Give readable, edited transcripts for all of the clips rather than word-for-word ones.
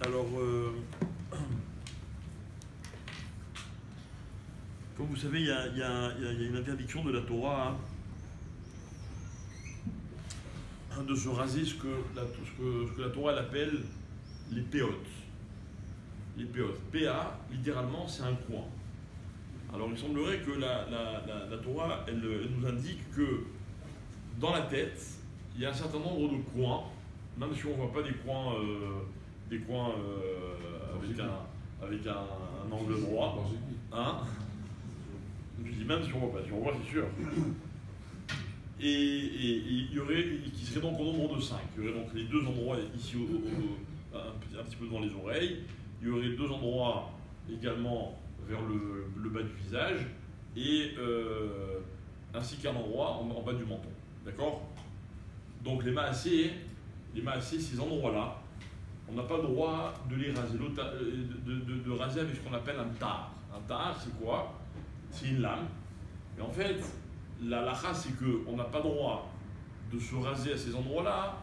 Alors, comme vous savez, il y a une interdiction de la Torah de se raser ce que la Torah elle appelle les péotes. Les péotes. PA, littéralement, c'est un coin. Alors, il semblerait que la Torah, elle nous indique que dans la tête, il y a un certain nombre de coins, même si on ne voit pas des coins avec un angle droit. Hein? Je dis même si on ne voit pas, si on voit, c'est sûr. Et il y aurait, qui serait donc au nombre de 5. Il y aurait donc les deux endroits ici, un petit peu devant les oreilles. Il y aurait deux endroits également vers le bas du visage, et ainsi qu'un endroit en bas du menton. D'accord? Donc les maasés, ces endroits-là, on n'a pas le droit de les raser, de raser avec ce qu'on appelle un tar. Un tar, c'est quoi? C'est une lame. Et en fait, la halakha, c'est qu'on n'a pas le droit de se raser à ces endroits-là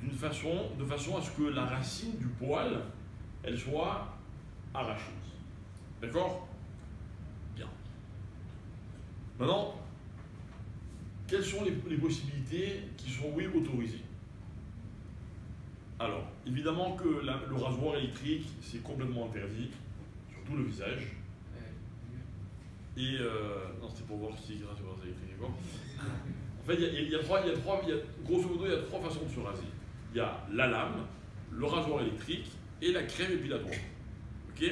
de façon à ce que la racine du poil, elle soit arrachée. D'accord? Bien. Maintenant, quelles sont les possibilités qui sont, oui, autorisées? Alors, évidemment que le rasoir électrique, c'est complètement interdit, surtout le visage. Et, non, c'était pour voir qui rase le rasoir électrique, d'accord? En fait, grosso modo, il y a trois façons de se raser. Il y a la lame, le rasoir électrique et la crème épilatoire. Ok?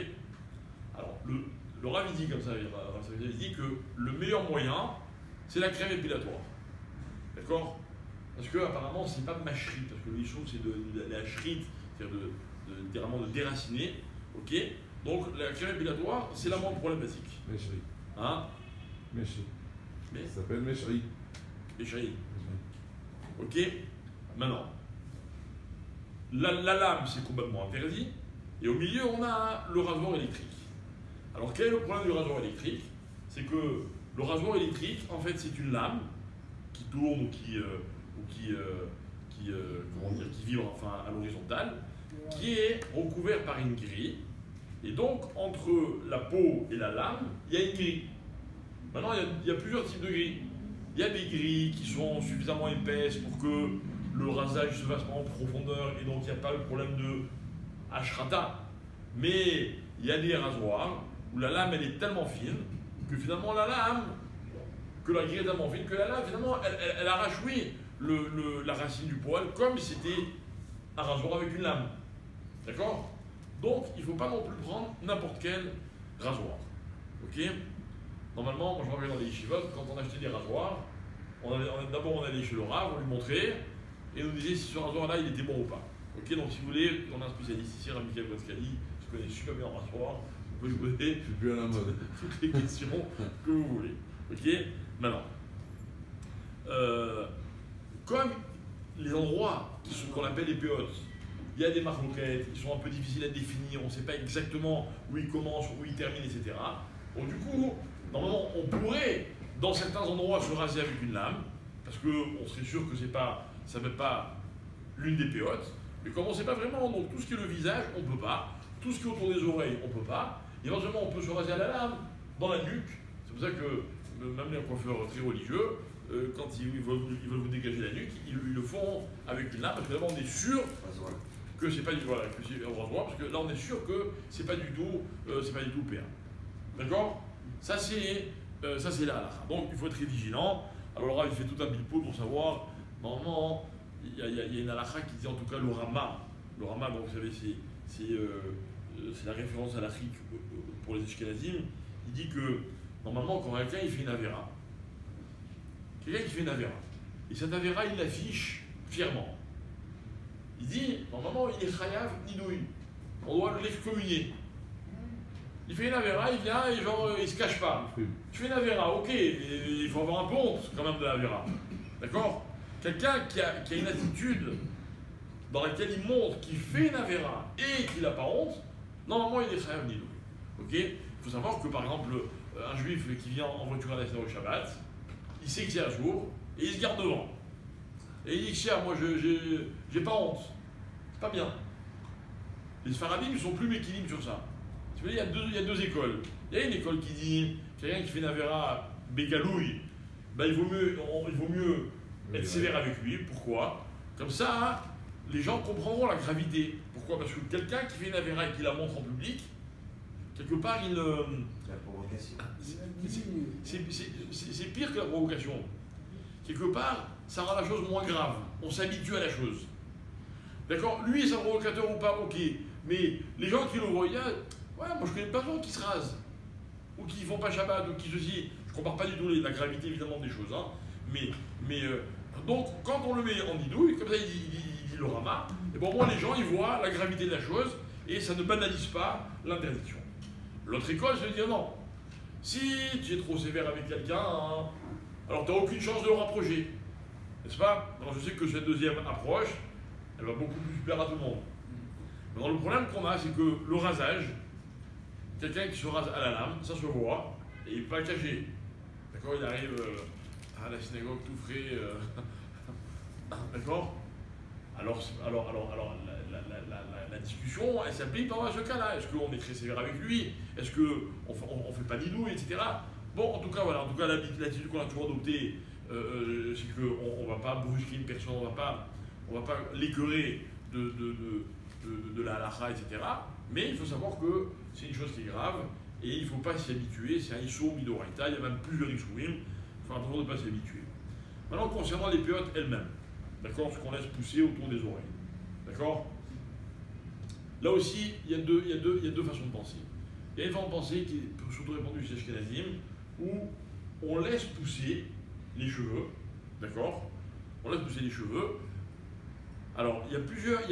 Alors, le Rav dit comme ça, il dit que le meilleur moyen, c'est la crème épilatoire. D'accord? Parce que apparemment, c'est pas de mâcherie, parce que l'issue, c'est de la shrite, c'est-à-dire littéralement de déraciner. Ok? Donc, la crème épilatoire, c'est la moins problématique. Mècherie. Hein? Mècherie. Mais Ça s'appelle mècherie. Mècherie. Ok? Maintenant, la lame, c'est complètement interdit. Et au milieu, on a le rasoir électrique. Alors, quel est le problème du rasoir électrique? C'est que le rasoir électrique, en fait, c'est une lame qui tourne ou qui vibre enfin, à l'horizontale, qui est recouverte par une grille. Et donc, entre la peau et la lame, il y a une grille. Maintenant, il y a plusieurs types de grilles. Il y a des grilles qui sont suffisamment épaisses pour que le rasage se fasse pas en profondeur et donc il n'y a pas le problème de ashrata. Mais il y a des rasoirs où la lame elle est tellement fine que finalement la grille est tellement fine que la lame finalement elle arrache oui la racine du poil comme si c'était un rasoir avec une lame. D'accord? Donc il ne faut pas non plus prendre n'importe quel rasoir. Ok? Normalement, moi je me rappelle dans les yeshivot, quand on achetait des rasoirs, d'abord on allait chez le Rav, on lui montrait et nous disait si ce rasoir-là il était bon ou pas. Ok, donc si vous voulez, on a un spécialiste ici, Rabbi Michael Pascali, qui connaît super bien en rasoir, vous pouvez lui poser Je suis plus à la mode. toutes les questions que vous voulez. Ok, maintenant, comme les endroits qu'on appelle les péotes, il y a des marloquettes, ils sont un peu difficiles à définir, on ne sait pas exactement où ils commencent, où ils terminent, etc. Donc du coup, normalement, on pourrait, dans certains endroits, se raser avec une lame, parce qu'on serait sûr que ça ne fait pas l'une des péotes. Mais comme on ne sait pas vraiment, donc tout ce qui est le visage, on ne peut pas. Tout ce qui est autour des oreilles, on ne peut pas. Éventuellement, on peut se raser à la lame, dans la nuque. C'est pour ça que même les coiffeurs très religieux, quand ils veulent vous dégager la nuque, ils le font avec une lame, parce que d'abord, on est sûr que c'est pas du tout, voilà, que c'est un rasoir, parce que là, on est sûr que c'est pas du tout PA. D'accord? Ça c'est la halakha. Donc il faut être très vigilant. Alors le Rav il fait tout un bilpo pour savoir, normalement, il y a une halakha qui dit en tout cas le Rama. Le Rama, donc vous savez, c'est la référence halachique pour les Ashkenazim. Il dit que normalement quand quelqu'un il fait une avéra, et cette avéra il l'affiche fièrement. Il dit, normalement il est chayav nidouï. On doit l'excommunier. Il fait une avéra, il vient et genre, il se cache pas. Tu fais une avéra, ok, il faut avoir un peu honte quand même de l'avéra. D'accord? Quelqu'un qui a une attitude dans laquelle il montre qu'il fait une avéra et qu'il n'a pas honte, normalement il est chayav nidouï. Ok? Il faut savoir que par exemple, un juif qui vient en voiture à la au Shabbat, il sait que c'est un jour et il se garde devant. Et il dit, cher, moi j'ai pas honte. C'est pas bien. Les Sfaradim, ils sont plus méquilim sur ça. Il y a deux écoles. Il y a une école qui dit quelqu'un qui fait une avéra bégalouille, ben, il vaut mieux être sévère avec lui. Pourquoi? Comme ça, les gens comprendront la gravité. Pourquoi? Parce que quelqu'un qui fait une avéra et qui la montre en public, quelque part, il. La provocation. C'est pire que la provocation. Quelque part, ça rend la chose moins grave. On s'habitue à la chose. D'accord? Lui, c'est un provocateur ou pas, ok. Mais les gens qui le voient, ouais, moi je connais pas de gens qui se rasent. Ou qui font pas Shabbat, ou qui ceci. Je compare pas du tout la gravité évidemment des choses. Hein. Donc, quand on le met en idouille, comme ça il dit le rama, et bon, au moins les gens ils voient la gravité de la chose et ça ne banalise pas l'interdiction. L'autre école, c'est de dire non. Si tu es trop sévère avec quelqu'un, hein, alors tu n'as aucune chance de le rapprocher. N'est-ce pas? Alors je sais que cette deuxième approche, elle va beaucoup plus plaire à tout le monde. Mais le problème qu'on a, c'est que le rasage, quelqu'un qui se rase à la lame, ça se voit, et il ne peut pas le cacher. D'accord? Il arrive à la synagogue tout frais. D'accord? Alors la discussion, elle s'applique dans ce cas-là. Est-ce qu'on est très sévère avec lui? Est-ce qu'on ne fait pas d'idou, etc. Bon, en tout cas, voilà. En tout cas, l'attitude qu'on a toujours adoptée, c'est qu'on ne va pas brusquer une personne, on ne va pas l'écœurer de la halakha, etc. Mais il faut savoir que c'est une chose qui est grave et il ne faut pas s'y habituer. C'est un issou midoraita, il y a même plusieurs issouim. Il faut attention de ne pas s'y habituer. Maintenant, concernant les péotes elles-mêmes, d'accord, ce qu'on laisse pousser autour des oreilles, d'accord. Là aussi, il y a deux façons de penser. Il y a une façon de penser qui est surtout répandue chez Ashkenazim, où on laisse pousser les cheveux, d'accord. On laisse pousser les cheveux. Alors, il y a plusieurs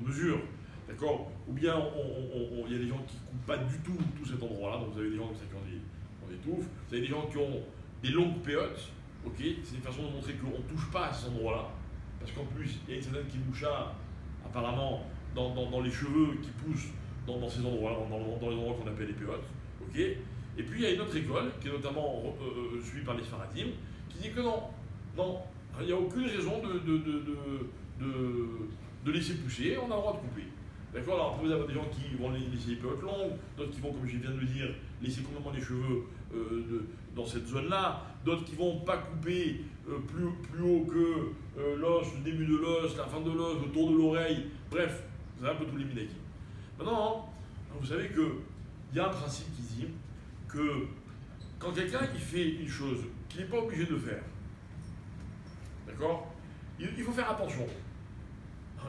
mesures, d'accord. Ou bien il y a des gens qui ne coupent pas du tout cet endroit-là. Donc vous avez des gens comme ça qui ont des touffes. Vous avez des gens qui ont des longues péotes. Ok, c'est une façon de montrer qu'on ne touche pas à cet endroit-là. Parce qu'en plus, il y a une certaine kimoucha, apparemment, dans les cheveux qui poussent dans ces endroits-là, dans les endroits qu'on appelle les péotes. Ok. Et puis il y a une autre école, qui est notamment suivie par les Sfaradim, qui dit que non, il n'y a aucune raison de laisser pousser, on a le droit de couper. D'accord? Alors vous avez des gens qui vont laisser les péotes longues, d'autres qui vont, comme je viens de le dire, laisser complètement les cheveux dans cette zone-là, d'autres qui ne vont pas couper plus haut que l'os, le début de l'os, la fin de l'os, le tour de l'oreille, bref, vous avez un peu tous les minaki. Maintenant, vous savez qu'il y a un principe qui dit que quand quelqu'un il fait une chose qu'il n'est pas obligé de faire, d'accord, il faut faire attention.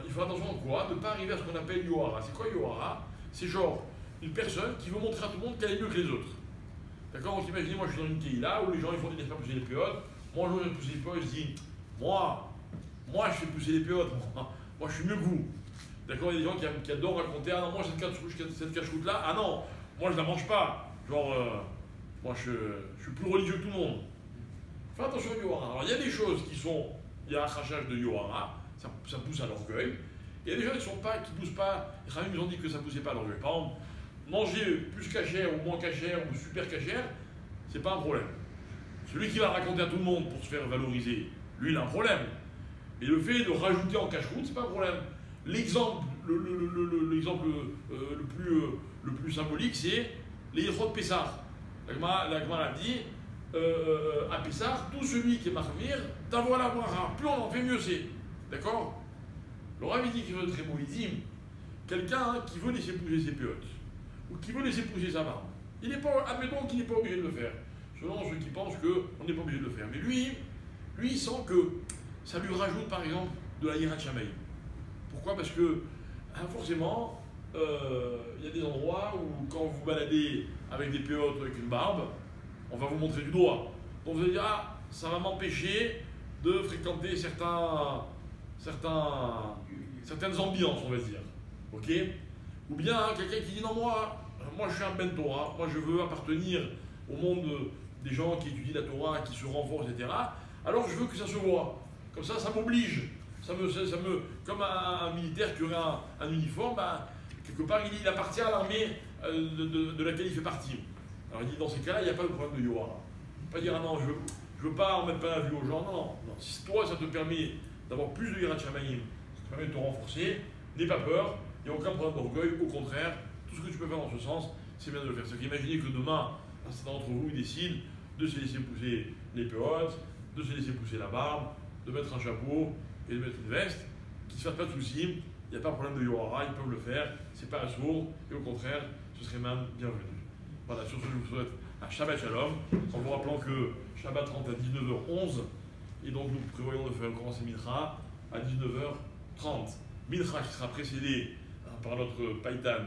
Il faut attention à quoi? De ne pas arriver à ce qu'on appelle Yohara. C'est quoi Yohara? C'est genre une personne qui veut montrer à tout le monde qu'elle est mieux que les autres. D'accord? Donc imaginez, moi je suis dans une Keïla où les gens ils font des laissent pas pousser les péotes. Moi je vais pousser les péotes, je dis, moi je fais pousser les péotes, moi je suis mieux que vous. D'accord? Il y a des gens qui adorent raconter, ah non, moi cette cache-route là, ah non, moi je la mange pas. Genre, moi je suis plus religieux que tout le monde. Fais attention au Yohara. Alors il y a des choses qui sont, il y a un crachage de Yohara. Ça pousse à l'orgueil. Il y a des gens qui ne poussent pas. Les Khamim nous ont dit que ça ne poussait pas à l'orgueil. Par exemple, manger plus cachère ou moins cachère ou super cachère, c'est pas un problème. Celui qui va raconter à tout le monde pour se faire valoriser, lui il a un problème. Mais le fait de rajouter en cache-route, c'est pas un problème. L'exemple le plus symbolique, c'est les Yechot Pessah. La Gemara dit à Pessah, tout celui qui est marmir, t'envoie la bracha. Plus on en fait, mieux c'est. D'accord? Le Rav dit qu'il veut très beau, il dit quelqu'un qui veut laisser pousser ses péotes ou qui veut laisser pousser sa barbe, admettons qu'il n'est pas obligé de le faire, selon ceux qui pensent qu'on n'est pas obligé de le faire. Mais lui, il sent que ça lui rajoute par exemple de la hirat shamaï. Pourquoi? Parce que forcément, il y a des endroits où quand vous baladez avec des péotes ou avec une barbe, on va vous montrer du doigt. Donc vous allez dire, ah, ça va m'empêcher de fréquenter certaines ambiances, on va dire. Ok? Ou bien quelqu'un qui dit non, moi je suis un ben Torah, moi je veux appartenir au monde des gens qui étudient la Torah, qui se renforcent, etc. Alors je veux que ça se voit. Comme ça m'oblige. Comme un militaire qui aurait un uniforme, bah, quelque part il appartient à l'armée de laquelle il fait partie. Alors il dit dans ces cas-là, il n'y a pas de problème de Yohara. Pas dire ah non, je veux pas en mettre pas la vue aux gens. Non. Si toi ça te permet d'avoir plus de Yirat Shamayim, ça te permet de te renforcer, n'aie pas peur, il n'y a aucun problème d'orgueil, au contraire, tout ce que tu peux faire dans ce sens, c'est bien de le faire. C'est qu'imaginez que demain, un certain d'entre vous décide de se laisser pousser les péotes, de se laisser pousser la barbe, de mettre un chapeau et de mettre une veste, qu'ils ne se fassent pas de soucis, il n'y a pas de problème de Yohara, ils peuvent le faire, c'est pas un sourd, et au contraire, ce serait même bienvenu. Voilà, sur ce, je vous souhaite un Shabbat Shalom, en vous rappelant que Shabbat rentre à 19h11, et donc nous prévoyons de faire commencer Mincha à 19h30. Mincha qui sera précédée par notre Païtan